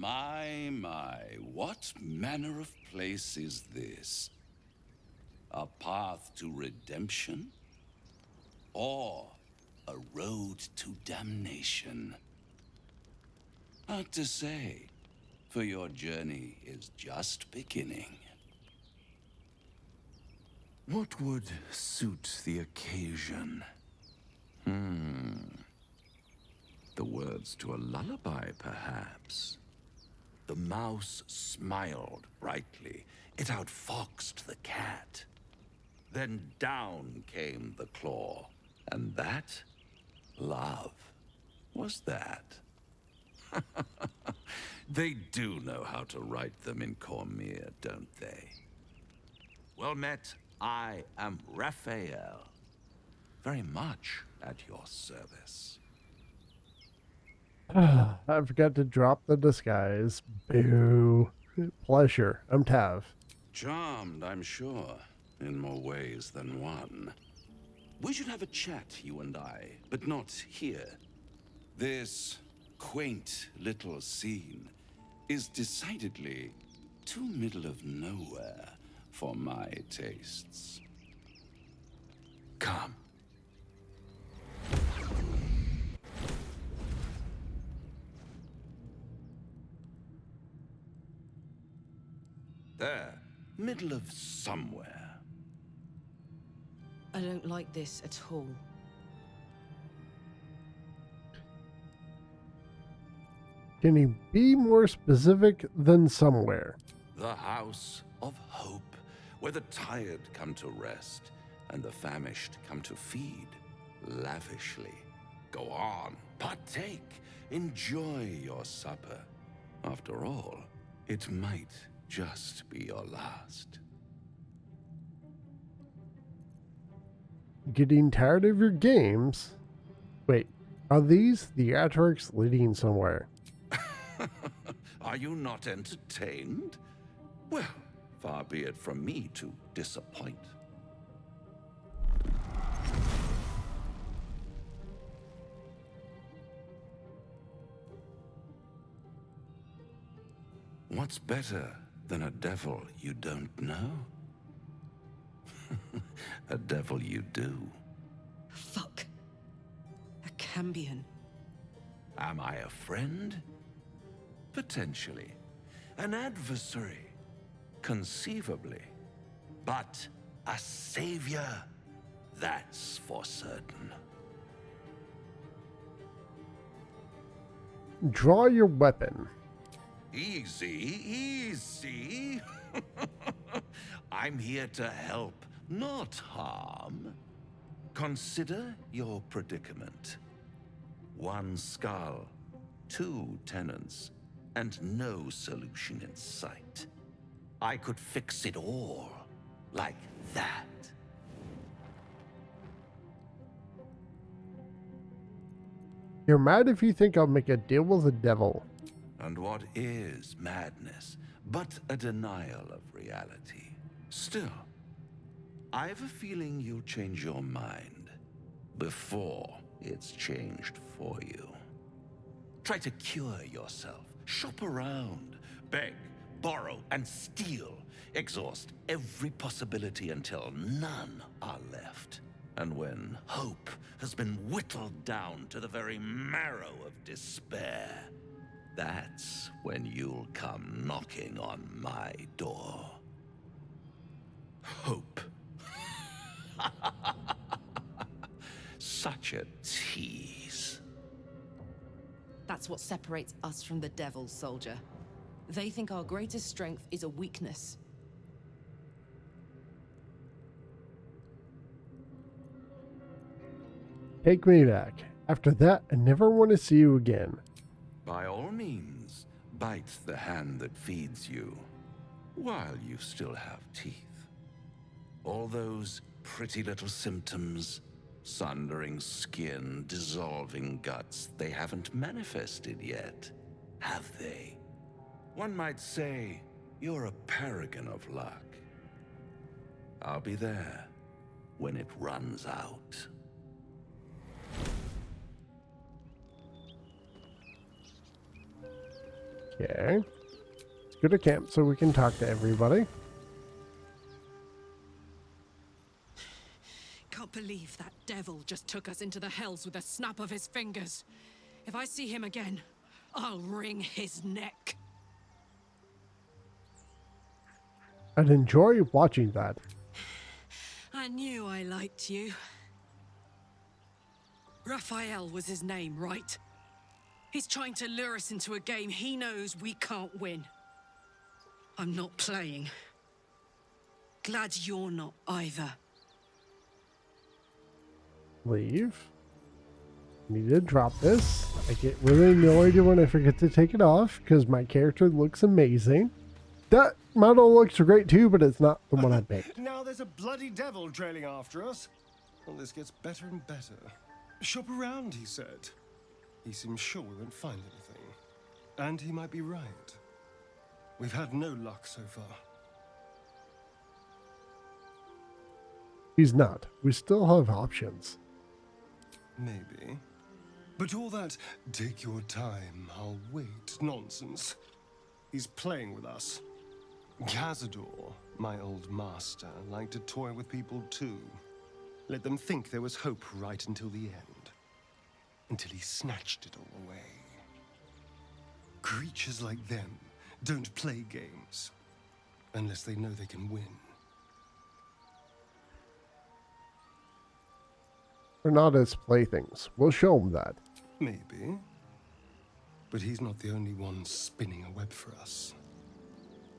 My, what manner of place is this? A path to redemption? Or a road to damnation? Hard to say, for your journey is just beginning. What would suit the occasion? The words to a lullaby, perhaps. The mouse smiled brightly. It outfoxed the cat. Then down came the claw. And that, love, was that. They do know how to write them in Cormier, don't they? Well met, I am Raphael. Very much at your service. I forgot to drop the disguise. Boo. Pleasure. I'm Tav. Charmed, I'm sure, in more ways than one. We should have a chat, you and I, but not here. This quaint little scene is decidedly too middle of nowhere for my tastes. Come. There, middle of somewhere. I don't like this at all. Can you be more specific than somewhere? The House of Hope, where the tired come to rest and the famished come to feed lavishly. Go on, partake, enjoy your supper. After all, it might just be your last. Getting tired of your games? Wait, are these theatrics leading somewhere? Are you not entertained? Well, far be it from me to disappoint. What's better than a devil you don't know? A devil you do. Fuck. A Cambion. Am I a friend? Potentially. An adversary? Conceivably. But a savior? That's for certain. Draw your weapon. Easy, easy. I'm here to help, not harm. Consider your predicament. One skull, two tenants, and no solution in sight. I could fix it all, like that. You're mad if you think I'll make a deal with the devil. And what is madness but a denial of reality? Still, I have a feeling you'll change your mind before it's changed for you. Try to cure yourself, shop around, beg, borrow, and steal. Exhaust every possibility until none are left. And when hope has been whittled down to the very marrow of despair, that's when you'll come knocking on my door. Hope. Such a tease. That's what separates us from the devil, soldier. They think our greatest strength is a weakness. Take me back. After that, I never want to see you again. By all means, bite the hand that feeds you, while you still have teeth. All those pretty little symptoms, sundering skin, dissolving guts, they haven't manifested yet, have they? One might say you're a paragon of luck. I'll be there when it runs out. Okay. Let's go to camp so we can talk to everybody. Can't believe that devil just took us into the hells with a snap of his fingers. If I see him again, I'll wring his neck. I'd enjoy watching that. I knew I liked you. Raphael was his name, right? He's trying to lure us into a game he knows we can't win. I'm not playing. Glad you're not either. Leave. Need to drop this. I get really annoyed when I forget to take it off because my character looks amazing. That model looks great too, but it's not the one I picked. Now there's a bloody devil trailing after us. Well, this gets better and better. Shop around, he said. He seems sure we won't find anything. And he might be right. We've had no luck so far. He's not. We still have options. Maybe. But all that, take your time, I'll wait nonsense. He's playing with us. Cazador, my old master, liked to toy with people too. Let them think there was hope right until the end. Until he snatched it all away. Creatures like them don't play games. Unless they know they can win. They're not his playthings. We'll show him that. Maybe. But he's not the only one spinning a web for us.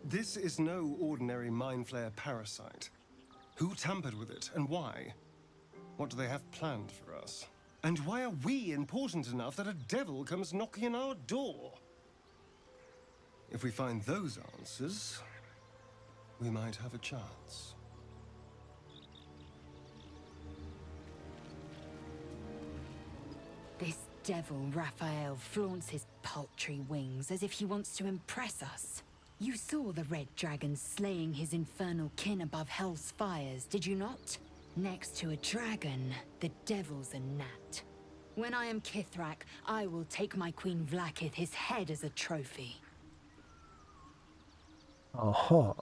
This is no ordinary Mind Flayer parasite. Who tampered with it, and why? What do they have planned for us? And why are we important enough that a devil comes knocking on our door? If we find those answers, we might have a chance. This devil Raphael flaunts his paltry wings as if he wants to impress us. You saw the red dragon slaying his infernal kin above hell's fires, did you not? Next to a dragon, the devil's a gnat. When I am Kithrak, I will take my Queen Vlaakith his head as a trophy. Aha.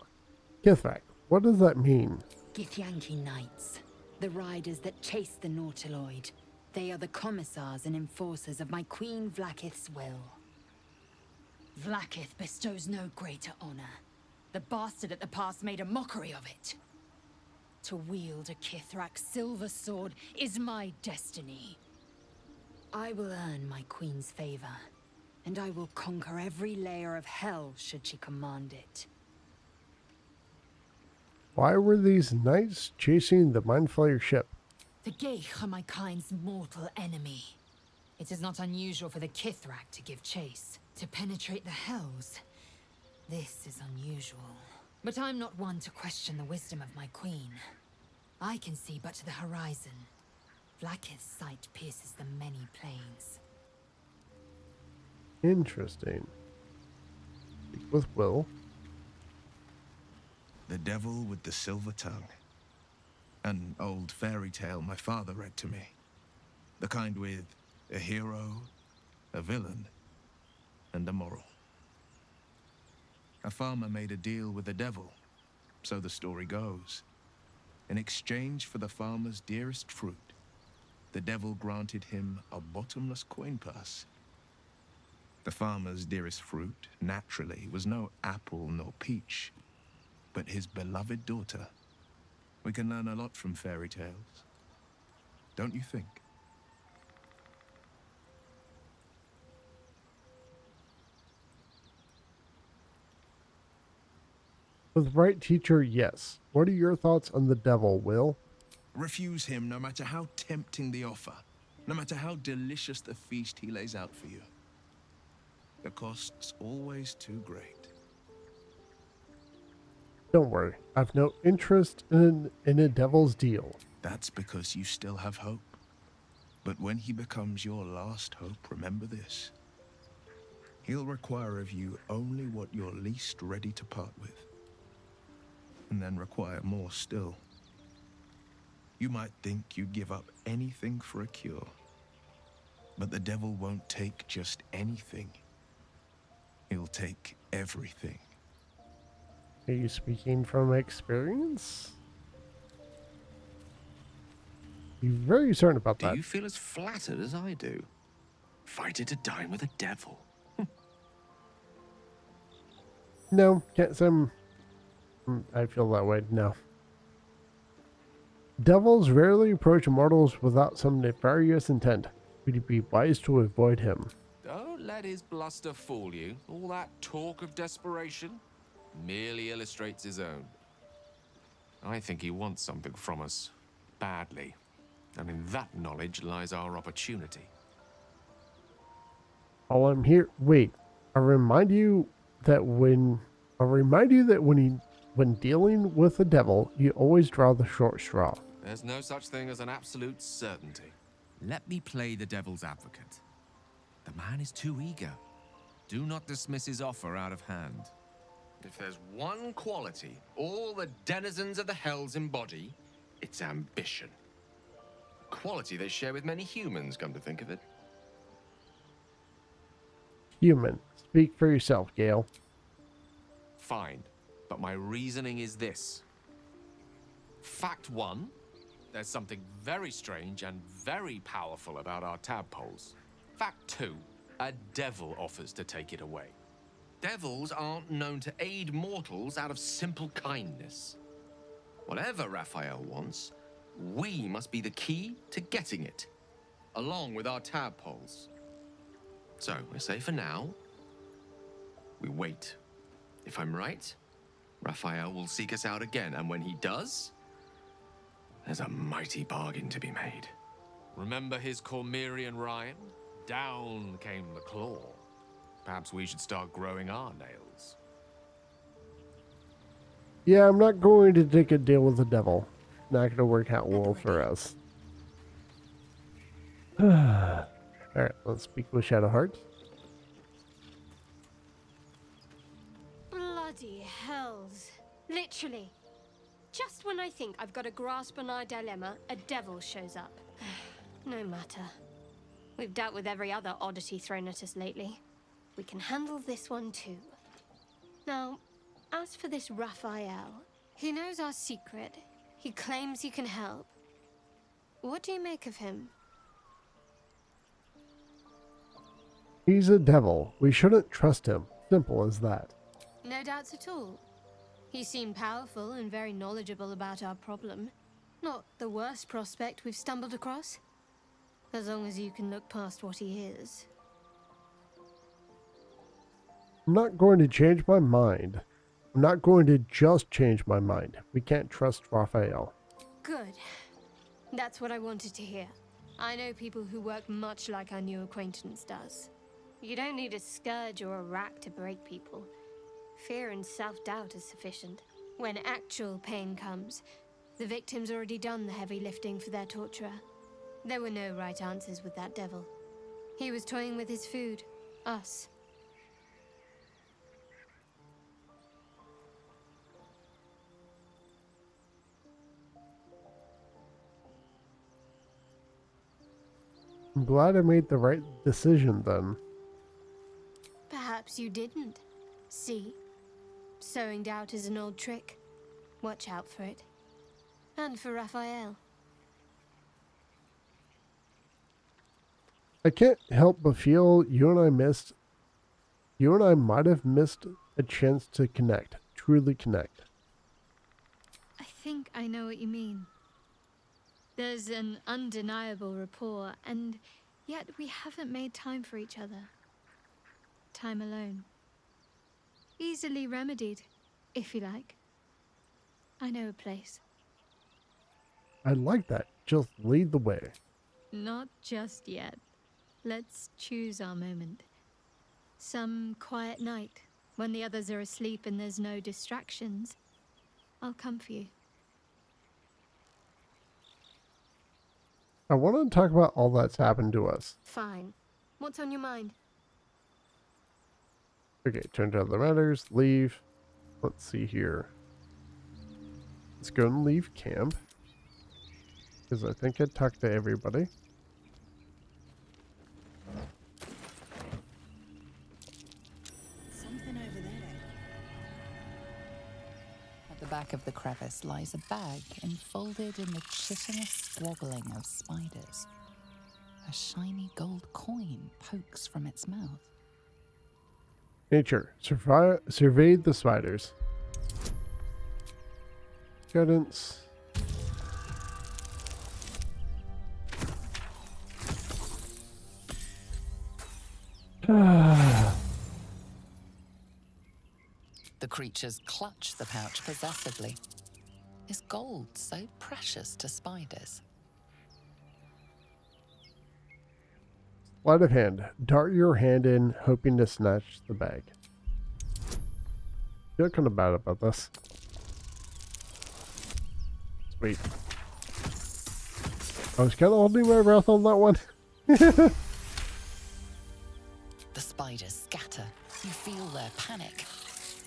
Kithrak, what does that mean? Githyanki Knights, the riders that chase the Nautiloid. They are the commissars and enforcers of my Queen Vlaakith's will. Vlaakith bestows no greater honor. The bastard at the pass made a mockery of it. To wield a Kithrak silver sword is my destiny. I will earn my queen's favor, and I will conquer every layer of hell should she command it. Why were these knights chasing the Mind Flayer ship? The Geich are my kind's mortal enemy. It is not unusual for the Kithrak to give chase, to penetrate the hells. This is unusual. But I'm not one to question the wisdom of my queen. I can see but to the horizon. Vlaakith's sight pierces the many planes. Interesting. Speak with Will. The Devil with the Silver Tongue. An old fairy tale my father read to me. The kind with a hero, a villain, and a moral. A farmer made a deal with the devil, so the story goes. In exchange for the farmer's dearest fruit, the devil granted him a bottomless coin purse. The farmer's dearest fruit, naturally, was no apple nor peach, but his beloved daughter. We can learn a lot from fairy tales, don't you think? With the right teacher, yes. What are your thoughts on the devil, Will? Refuse him no matter how tempting the offer, no matter how delicious the feast he lays out for you. The cost's always too great. Don't worry, I've no interest in a devil's deal. That's because you still have hope. But when he becomes your last hope, remember this. He'll require of you only what you're least ready to part with. And then require more still. You might think you'd give up anything for a cure. But the devil won't take just anything. He'll take everything. Are you speaking from experience? You're very certain about Do that. you feel as flattered as I do? Fighting to dine with a devil. No, can't say I feel that way. No. Devils rarely approach mortals without some nefarious intent. Would it be wise to avoid him? Don't let his bluster fool you. All that talk of desperation merely illustrates his own. I think he wants something from us, badly. And in that knowledge lies our opportunity. While I'm here, wait. I'll remind you that when dealing with the devil, you always draw the short straw. There's no such thing as an absolute certainty. Let me play the devil's advocate. The man is too eager. Do not dismiss his offer out of hand. If there's one quality all the denizens of the hells embody, it's ambition. Quality they share with many humans, come to think of it. Human. Speak for yourself, Gale. Fine, but my reasoning is this. Fact one, there's something very strange and very powerful about our tadpoles. Fact two, a devil offers to take it away. Devils aren't known to aid mortals out of simple kindness. Whatever Raphael wants, we must be the key to getting it, along with our tadpoles. So, I say for now, we wait. If I'm right, Raphael will seek us out again, and when he does, there's a mighty bargain to be made. Remember his Cormyrean rhyme? Down came the claw. Perhaps we should start growing our nails. Yeah, I'm not going to take a deal with the devil. Not going to work out well for us. Alright, let's speak with Shadowheart. Bloody hells. Literally. Just when I think I've got a grasp on our dilemma, a devil shows up. No matter. We've dealt with every other oddity thrown at us lately. We can handle this one too. Now, as for this Raphael, he knows our secret. He claims he can help. What do you make of him? He's a devil. We shouldn't trust him. Simple as that. No doubts at all. He seemed powerful and very knowledgeable about our problem. Not the worst prospect we've stumbled across. As long as you can look past what he is. I'm not going to change my mind. I'm not going to just change my mind. We can't trust Raphael. Good. That's what I wanted to hear. I know people who work much like our new acquaintance does. You don't need a scourge or a rack to break people. Fear and self-doubt is sufficient. When actual pain comes, the victim's already done the heavy lifting for their torturer. There were no right answers with that devil. He was toying with his food. Us. I'm glad I made the right decision then. Perhaps you didn't. See? Sowing doubt is an old trick. Watch out for it. And for Raphael. I can't help but feel you and I might have missed a chance to connect. Truly connect. I think I know what you mean. There's an undeniable rapport, and yet we haven't made time for each other. Time alone. Easily remedied, if you like. I know a place. I like that. Just lead the way. Not just yet. Let's choose our moment. Some quiet night, when the others are asleep and there's no distractions. I'll come for you. I want to talk about all that's happened to us. Fine. What's on your mind? Okay, turn down the matters, leave. Let's see here. Let's go and leave camp. Because I think I talked to everybody. So, At the back of the crevice lies a bag enfolded in the chitinous squabbling of spiders. A shiny gold coin pokes from its mouth. Nature. Surveyed the spiders. Guidance. The creatures clutch the pouch possessively. Is gold so precious to spiders? Sleight of hand. Dart your hand in, hoping to snatch the bag. I feel kind of bad about this. Sweet. I was kind of holding my breath on that one. The spiders scatter. You feel their panic.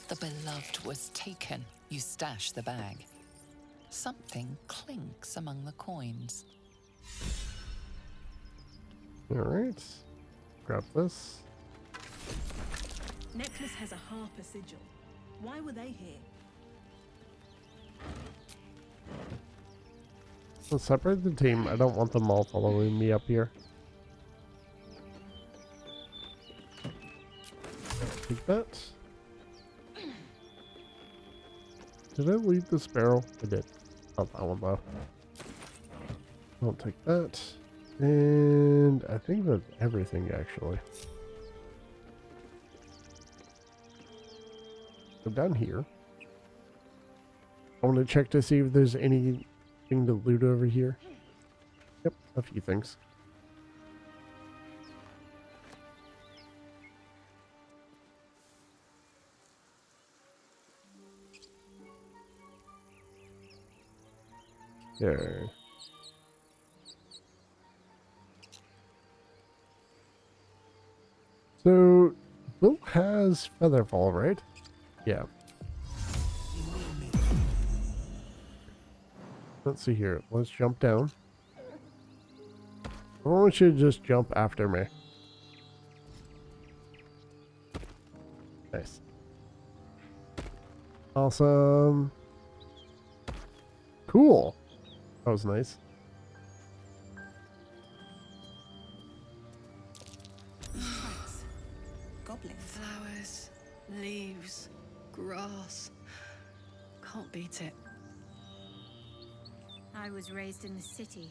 The beloved was taken. You stash the bag. Something clinks among the coins. Alright. Grab this. Necklace has a Harper sigil. Why were they here? Let's separate the team. I don't want them all following me up here. Take that. Did I leave this barrel? I did. Not that one though. I'll take that. And I think that's everything actually. Go down here. I want to check to see if there's anything to loot over here. Yep, a few things. There. So, Bill has Featherfall, right? Yeah. Let's see here. Let's jump down. I want you to just jump after me. Nice. Awesome. Cool. That was nice. Goblins. Flowers, leaves, grass. Can't beat it. I was raised in the city.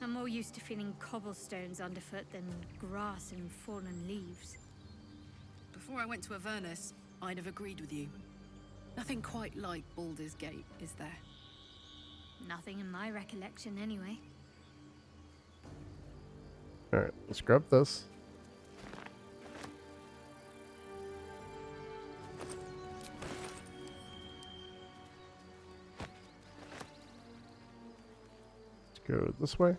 I'm more used to feeling cobblestones underfoot than grass and fallen leaves. Before I went to Avernus, I'd have agreed with you. Nothing quite like Baldur's Gate, is there? Nothing in my recollection, anyway. Alright, let's grab this. Let's go this way.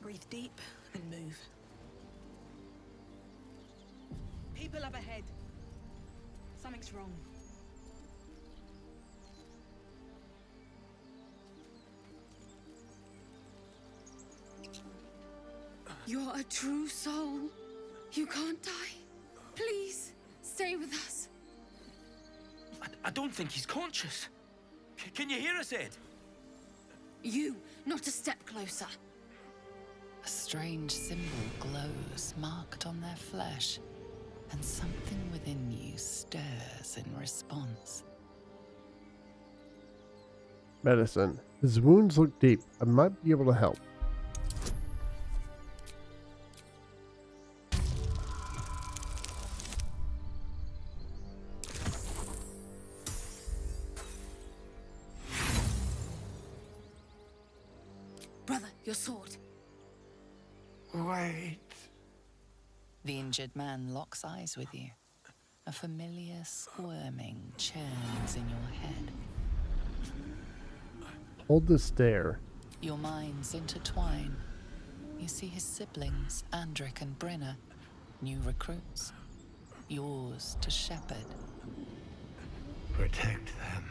Breathe deep and move. People up ahead. Something's wrong. You're a true soul. You can't die. Please, stay with us. I don't think he's conscious. Can you hear us, Ed? You, not a step closer. A strange symbol glows, marked on their flesh, and something within you stirs in response. Medicine. His wounds look deep. I might be able to help. Brother, your sword. Wait. The injured man locks eyes with you. A familiar squirming churns in your head. Hold the stare. Your minds intertwine. You see his siblings, Andric and Brynna, new recruits. Yours to shepherd. Protect them.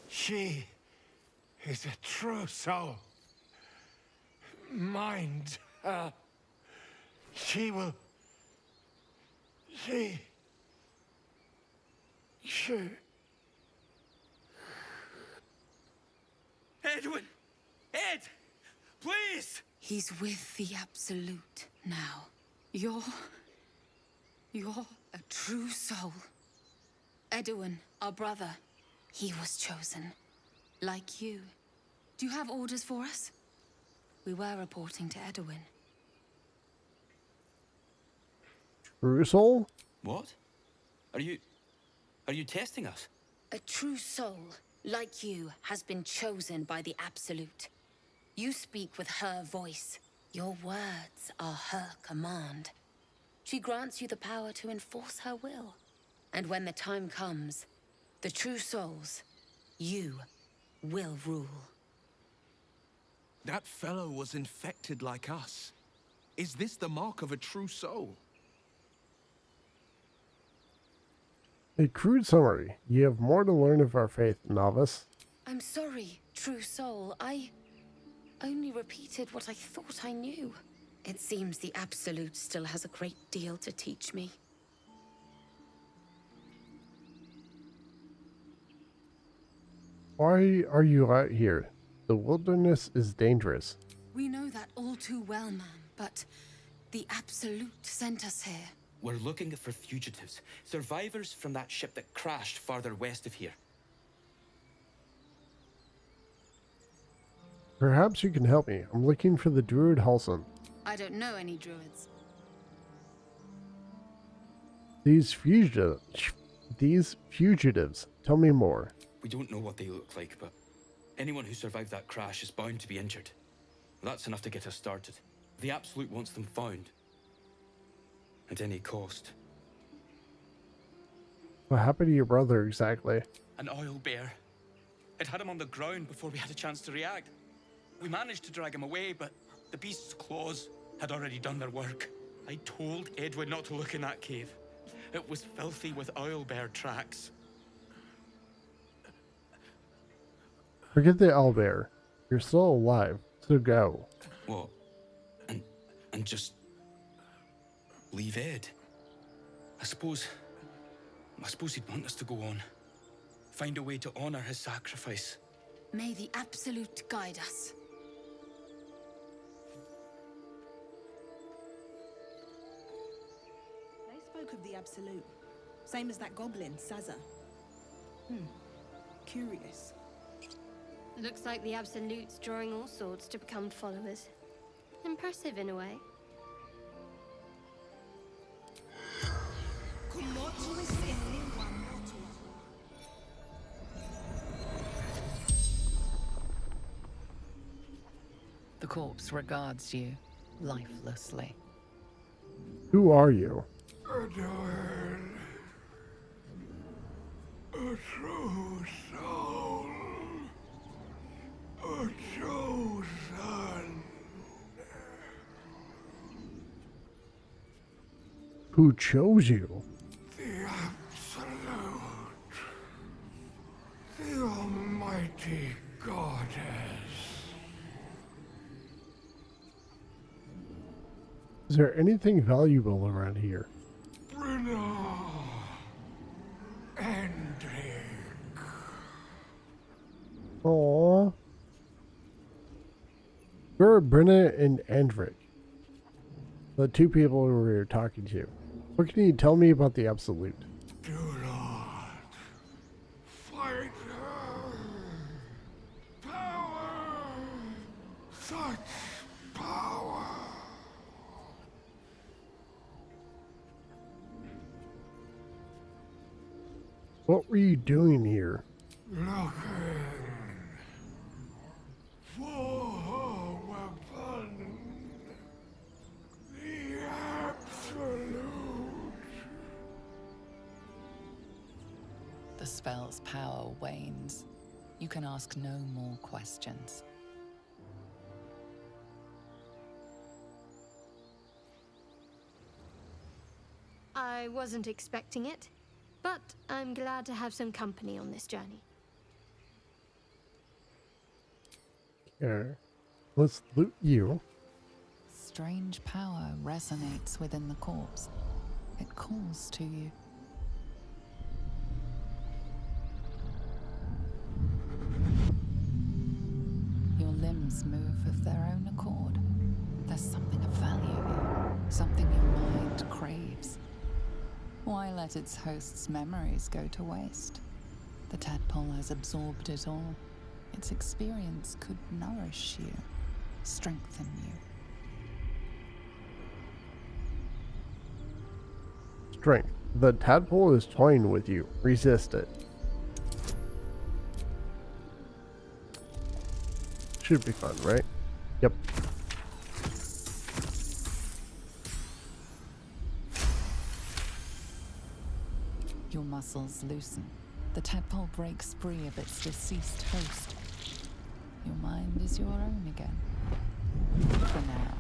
She is a true soul. Mind her. She. Edwin! Ed! Please! He's with the Absolute now. You're a true soul. Edwin, our brother, he was chosen. Like you. Do you have orders for us? We were reporting to Edwin. True soul? What? Are you testing us? A true soul, like you, has been chosen by the Absolute. You speak with her voice. Your words are her command. She grants you the power to enforce her will. And when the time comes, the true souls, you will rule. That fellow was infected like us. Is this the mark of a true soul? A crude summary. You have more to learn of our faith, novice. I'm sorry, true soul. I only repeated what I thought I knew. It seems the Absolute still has a great deal to teach me. Why are you out here? The wilderness is dangerous. We know that all too well, ma'am, but the Absolute sent us here. We're looking for fugitives, survivors from that ship that crashed farther west of here. Perhaps you can help me. I'm looking for the Druid Halson. I don't know any druids. These fugitives. Tell me more. We don't know what they look like, but anyone who survived that crash is bound to be injured. That's enough to get us started. The Absolute wants them found. At any cost. What happened to your brother exactly? An oil bear. It had him on the ground before we had a chance to react. We managed to drag him away, but the beast's claws had already done their work. I told Edwin not to look in that cave. It was filthy with oil bear tracks. Forget the owlbear. You're still alive, so go. What? And just leave Ed? I suppose he'd want us to go on. Find a way to honor his sacrifice. May the Absolute guide us. They spoke of the Absolute. Same as that goblin, Saza. Curious. Looks like the Absolute's drawing all sorts to become followers. Impressive in a way. The corpse regards you lifelessly. Who are you? Edwin, a true soul, a chosen. Who chose you? The Absolute, the Almighty Goddess. Is there anything valuable around here? Bruno and Dick. Aww. You're Brenna and Andric, the two people we were talking to. What can you tell me about the Absolute? Do not fight her. Power, such power. What were you doing here? Looking for her weapon, the Absolute. The spell's power wanes. You can ask no more questions. I wasn't expecting it, but I'm glad to have some company on this journey. Here, let's loot you. Strange power resonates within the corpse. It calls to you. items move of their own accord. There's something of value here, something your mind craves. Why let its host's memories go to waste? The tadpole has absorbed it all. Its experience could nourish you, strengthen you. Strength. The tadpole is toying with you. Resist it. Should be fun, right? Yep. Your muscles loosen. The tadpole breaks free of its deceased host. Your mind is your own again. For now.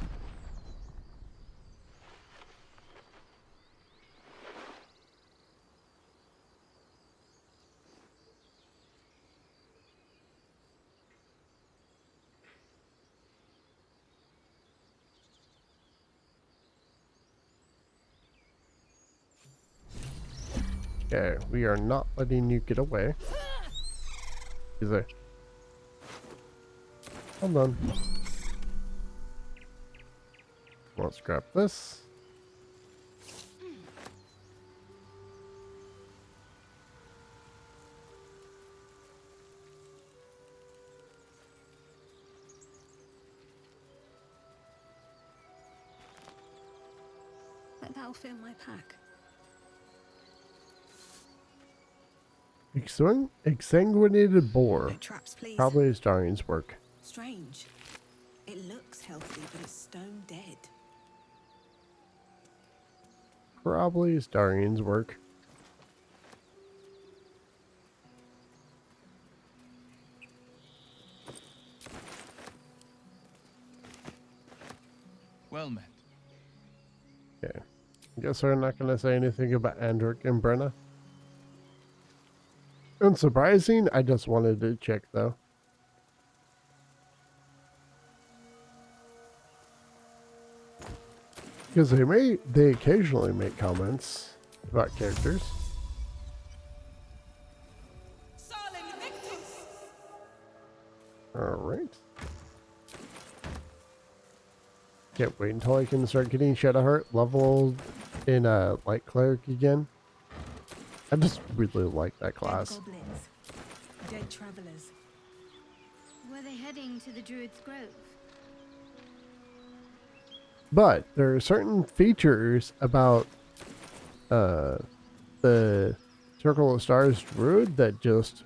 Okay, we are not letting you get away. Is there? Hold on. Let's grab this. That'll fill my pack. Exsanguinated boar. No traps, please. Probably Astarian's work. Strange. It looks healthy, but it's stone dead. Probably Astarian's work. Well met. Okay. I guess we're not going to say anything about Andric and Brenna. Unsurprising, I just wanted to check though. Because they occasionally make comments about characters. Alright. Can't wait until I can start getting Shadowheart leveled in Light Cleric again. I just really like that class. Dead goblins. Dead travelers. Were they heading to the Druid's Grove? But there are certain features about the Circle of Stars Druid that just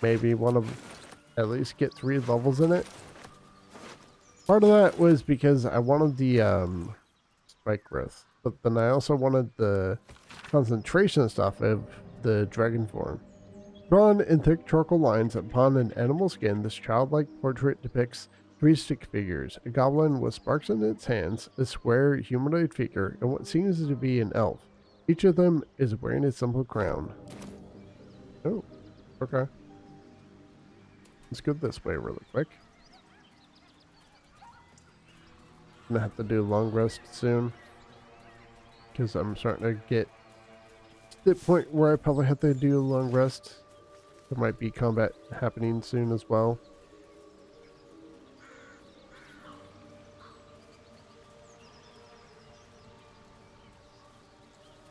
made me want to at least get 3 levels in it. Part of that was because I wanted the Spike Growth, but then I also wanted the concentration stuff of the dragon form. Drawn in thick charcoal lines upon an animal skin, this childlike portrait depicts 3 stick figures, a goblin with sparks in its hands, a square humanoid figure, and what seems to be an elf. Each of them is wearing a simple crown. Oh, okay. Let's go this way really quick. I'm gonna have to do a long rest soon, because I'm starting to get to the point where I probably have to do a long rest. There might be combat happening soon as well.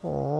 Aww.